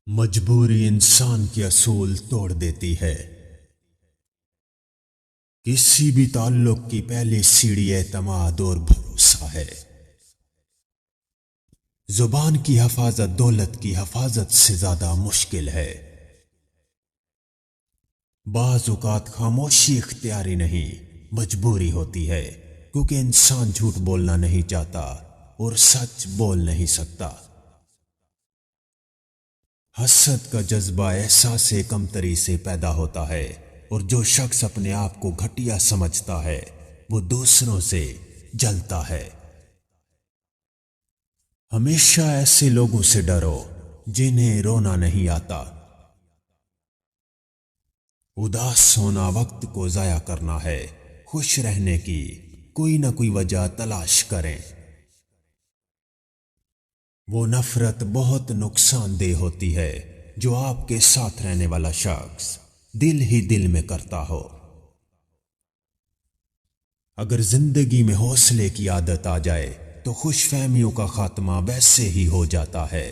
मजबूरी इंसान के असूल तोड़ देती है। किसी भी ताल्लुक की पहली सीढ़ी एतमाद और भरोसा है। जुबान की हिफाजत दौलत की हिफाजत से ज्यादा मुश्किल है। बाज़ औक़ात खामोशी इख्तियारी नहीं, मजबूरी होती है, क्योंकि इंसान झूठ बोलना नहीं चाहता और सच बोल नहीं सकता। हसद का जज्बा एहसास कमतरी से पैदा होता है, और जो शख्स अपने आप को घटिया समझता है वो दूसरों से जलता है। हमेशा ऐसे लोगों से डरो जिन्हें रोना नहीं आता। उदास होना वक्त को जाया करना है, खुश रहने की कोई ना कोई वजह तलाश करें। वो नफरत बहुत नुकसानदेह होती है जो आपके साथ रहने वाला शख्स दिल ही दिल में करता हो। अगर जिंदगी में हौसले की आदत आ जाए तो खुशफहमियों का खात्मा वैसे ही हो जाता है।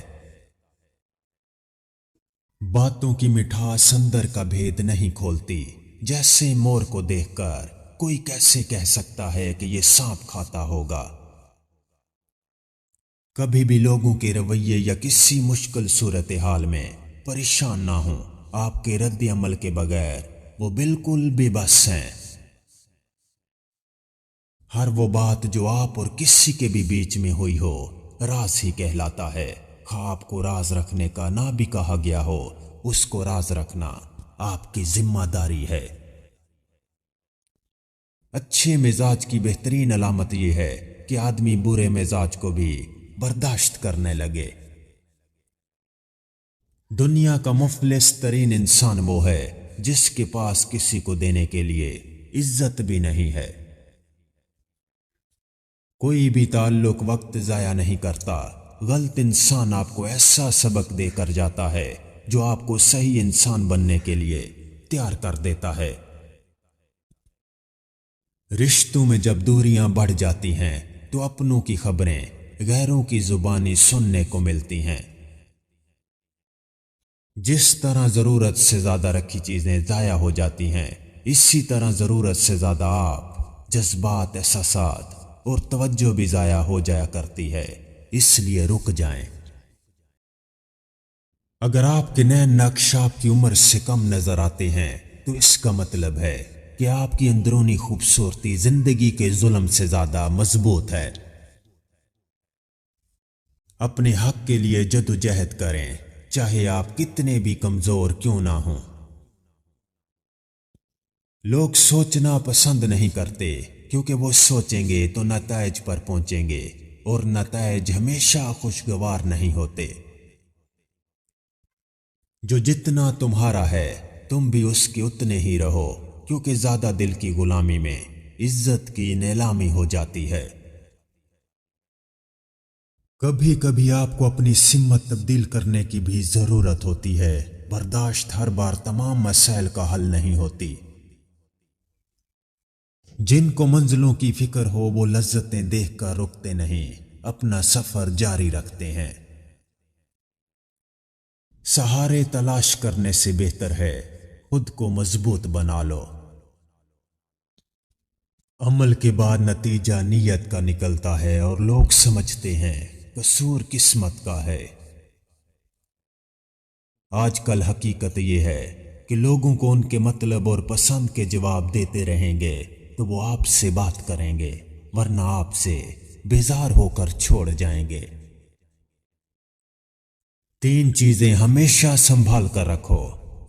बातों की मिठास अंदर का भेद नहीं खोलती। जैसे मोर को देखकर कोई कैसे कह सकता है कि यह सांप खाता होगा। कभी भी लोगों के रवैये या किसी मुश्किल सूरत हाल में परेशान ना हो। आपके रद्द अमल के बगैर वो बिल्कुल बेबस हैं। हर वो बात जो आप और किसी के भी बीच में हुई हो राज ही कहलाता है। ख्वाब को राज रखने का ना भी कहा गया हो, उसको राज रखना आपकी जिम्मेदारी है। अच्छे मिजाज की बेहतरीन अलामत यह है कि आदमी बुरे मिजाज को भी बर्दाश्त करने लगे। दुनिया का मुफलिस तरीन इंसान वो है जिसके पास किसी को देने के लिए इज्जत भी नहीं है। कोई भी ताल्लुक वक्त जाया नहीं करता। गलत इंसान आपको ऐसा सबक देकर जाता है जो आपको सही इंसान बनने के लिए तैयार कर देता है। रिश्तों में जब दूरियां बढ़ जाती हैं तो अपनों की खबरें गैरों की जुबानी सुनने को मिलती हैं। जिस तरह जरूरत से ज्यादा रखी चीजें जाया हो जाती हैं, इसी तरह जरूरत से ज्यादा आप, जज्बात, एहसासात और तवज्जो भी जाया हो जाया करती है। इसलिए रुक जाएं। अगर आपके नैन नक्श आपकी उम्र से कम नजर आते हैं तो इसका मतलब है कि आपकी अंदरूनी खूबसूरती जिंदगी के जुल्म से ज्यादा मजबूत है। अपने हक के लिए जद्दोजहद करें, चाहे आप कितने भी कमजोर क्यों ना हों। लोग सोचना पसंद नहीं करते क्योंकि वो सोचेंगे तो नताइज पर पहुंचेंगे, और नताइज हमेशा खुशगवार नहीं होते। जो जितना तुम्हारा है तुम भी उसके उतने ही रहो, क्योंकि ज्यादा दिल की गुलामी में इज्जत की नीलामी हो जाती है। कभी कभी आपको अपनी सिमत तब्दील करने की भी जरूरत होती है। बर्दाश्त हर बार तमाम मसाइल का हल नहीं होती। जिनको मंजिलों की फिक्र हो वो लज्जतें देखकर रुकते नहीं, अपना सफर जारी रखते हैं। सहारे तलाश करने से बेहतर है खुद को मजबूत बना लो। अमल के बाद नतीजा नीयत का निकलता है और लोग समझते हैं कसूर किस्मत का है। आजकल हकीकत यह है कि लोगों को उनके मतलब और पसंद के जवाब देते रहेंगे तो वो आपसे बात करेंगे, वरना आपसे बेजार होकर छोड़ जाएंगे। 3 चीजें हमेशा संभाल कर रखो: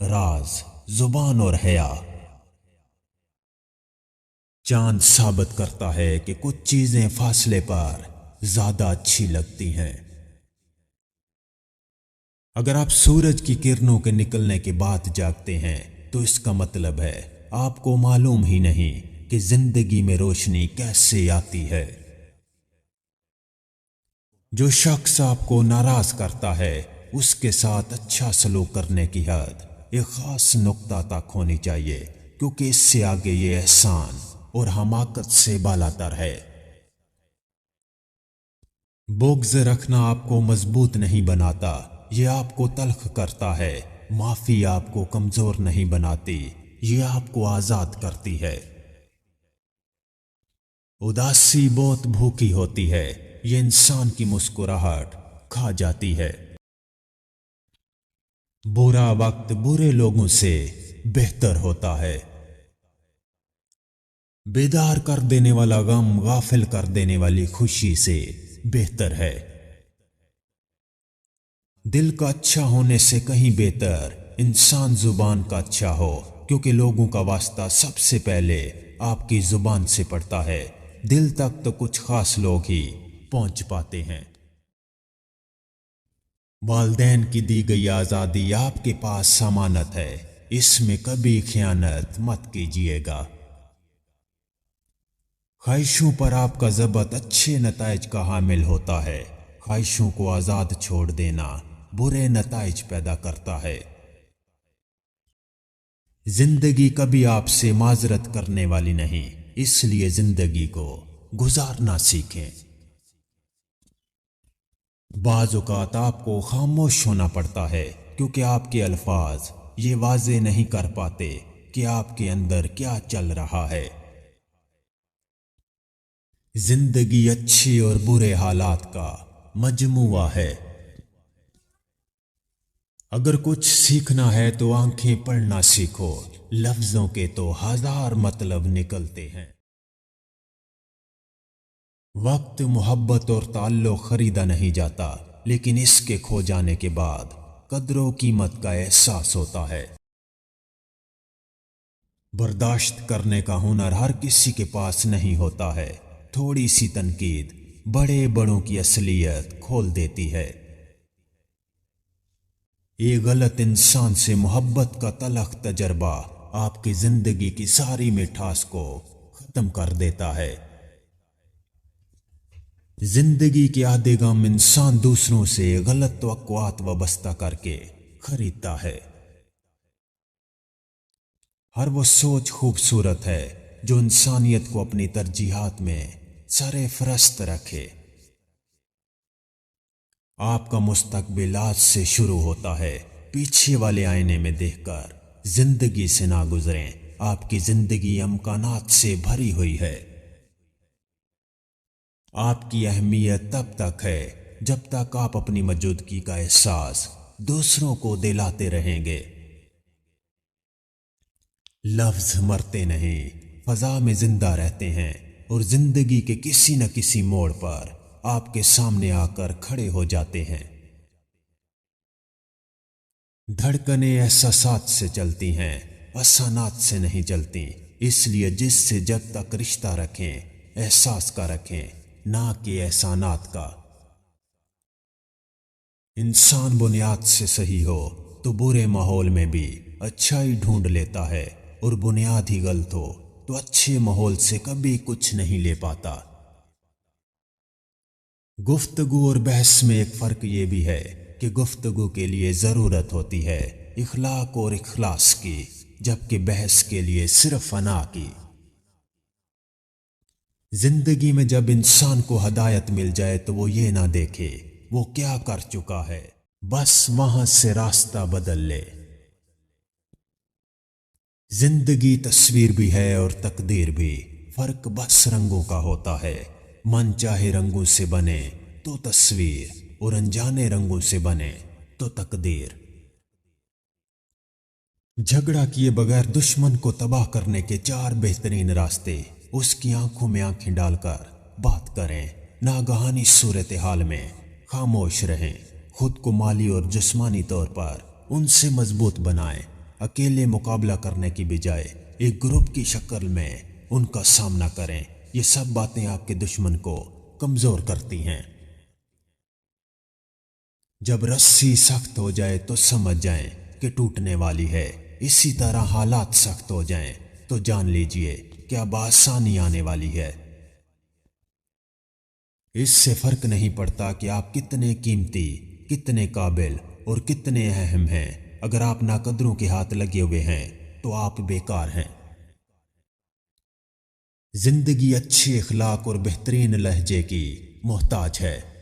राज, जुबान और हया। चांद साबित करता है कि कुछ चीजें फासले पर ज्यादा अच्छी लगती हैं। अगर आप सूरज की किरणों के निकलने के बाद जागते हैं तो इसका मतलब है आपको मालूम ही नहीं कि जिंदगी में रोशनी कैसे आती है। जो शख्स आपको नाराज करता है उसके साथ अच्छा सलूक करने की हद एक खास नुक्ता तक होनी चाहिए, क्योंकि इससे आगे ये एहसान और हमाकत से बालातर है। बुग़्ज़ रखना आपको मजबूत नहीं बनाता, ये आपको तल्ख करता है। माफी आपको कमजोर नहीं बनाती, ये आपको आजाद करती है। उदासी बहुत भूखी होती है, ये इंसान की मुस्कुराहट खा जाती है। बुरा वक्त बुरे लोगों से बेहतर होता है। बेदार कर देने वाला गम गाफिल कर देने वाली खुशी से बेहतर है। दिल का अच्छा होने से कहीं बेहतर इंसान जुबान का अच्छा हो, क्योंकि लोगों का वास्ता सबसे पहले आपकी जुबान से पड़ता है। दिल तक तो कुछ खास लोग ही पहुंच पाते हैं। वालिदैन की दी गई आजादी आपके पास जमानत है, इसमें कभी खयानत मत कीजिएगा। ख्वाहिशों पर आपका ज़ब्त अच्छे नताइज का हामिल होता है। ख्वाहिशों को आजाद छोड़ देना बुरे नताइज पैदा करता है। जिंदगी कभी आपसे माजरत करने वाली नहीं, इसलिए जिंदगी को गुजारना सीखें। बाज़ औक़ात आपको खामोश होना पड़ता है, क्योंकि आपके अल्फाज ये वाज़े नहीं कर पाते कि आपके अंदर क्या चल रहा है। जिंदगी अच्छे और बुरे हालात का मजमुआ है। अगर कुछ सीखना है तो आंखें पढ़ना सीखो, लफ्जों के तो हजार मतलब निकलते हैं। वक्त मोहब्बत और ताल्लुक खरीदा नहीं जाता, लेकिन इसके खो जाने के बाद कदरों कीमत का एहसास होता है। बर्दाश्त करने का हुनर हर किसी के पास नहीं होता है। थोड़ी सी तनकीद बड़े बड़ों की असलियत खोल देती है। ये गलत इंसान से मोहब्बत का तलख तजर्बा आपकी जिंदगी की सारी मिठास को खत्म कर देता है। जिंदगी के आधे गम इंसान दूसरों से गलत तवक्कुआत वाबस्ता करके खरीदता है। हर वो सोच खूबसूरत है जो इंसानियत को अपनी तरजीहात में सरे फरस्त रखे। आपका मुस्तकबिल आज से शुरू होता है। पीछे वाले आईने में देखकर जिंदगी से ना गुजरें। आपकी जिंदगी अमकानात से भरी हुई है। आपकी अहमियत तब तक है जब तक आप अपनी मौजूदगी का एहसास दूसरों को दिलाते रहेंगे। लफ्ज मरते नहीं, फजा में जिंदा रहते हैं और जिंदगी के किसी न किसी मोड़ पर आपके सामने आकर खड़े हो जाते हैं। धड़कनें एहसासात से चलती हैं, असानात से नहीं चलती। इसलिए जिससे जब तक रिश्ता रखें एहसास का रखें, ना कि एहसानात का। इंसान बुनियाद से सही हो तो बुरे माहौल में भी अच्छाई ढूंढ लेता है, और बुनियाद ही गलत हो तो अच्छे माहौल से कभी कुछ नहीं ले पाता। गुफ्तगू और बहस में एक फर्क ये भी है कि गुफ्तगू के लिए जरूरत होती है इखलाक और इखलास की, जबकि बहस के लिए सिर्फ फना की। जिंदगी में जब इंसान को हदायत मिल जाए तो वो ये ना देखे वो क्या कर चुका है, बस वहां से रास्ता बदल ले। जिंदगी तस्वीर भी है और तकदीर भी, फर्क बस रंगों का होता है। मन चाहे रंगों से बने तो तस्वीर, और अनजाने रंगों से बने तो तकदीर। झगड़ा किए बगैर दुश्मन को तबाह करने के 4 बेहतरीन रास्ते। उसकी आंखों में आंखें डालकर बात करें। नागहानी सूरत हाल में खामोश रहें। खुद को माली और जिस्मानी तौर पर उनसे मजबूत बनाएं। अकेले मुकाबला करने की बजाय एक ग्रुप की शक्ल में उनका सामना करें। ये सब बातें आपके दुश्मन को कमजोर करती हैं। जब रस्सी सख्त हो जाए तो समझ जाएं कि टूटने वाली है। इसी तरह हालात सख्त हो जाएं तो जान लीजिए कि अब आसानी आने वाली है। इससे फर्क नहीं पड़ता कि आप कितने कीमती, कितने काबिल और कितने अहम हैं। अगर आप नाकदरों के हाथ लगे हुए हैं तो आप बेकार हैं। जिंदगी अच्छे इखलाक और बेहतरीन लहजे की मोहताज है।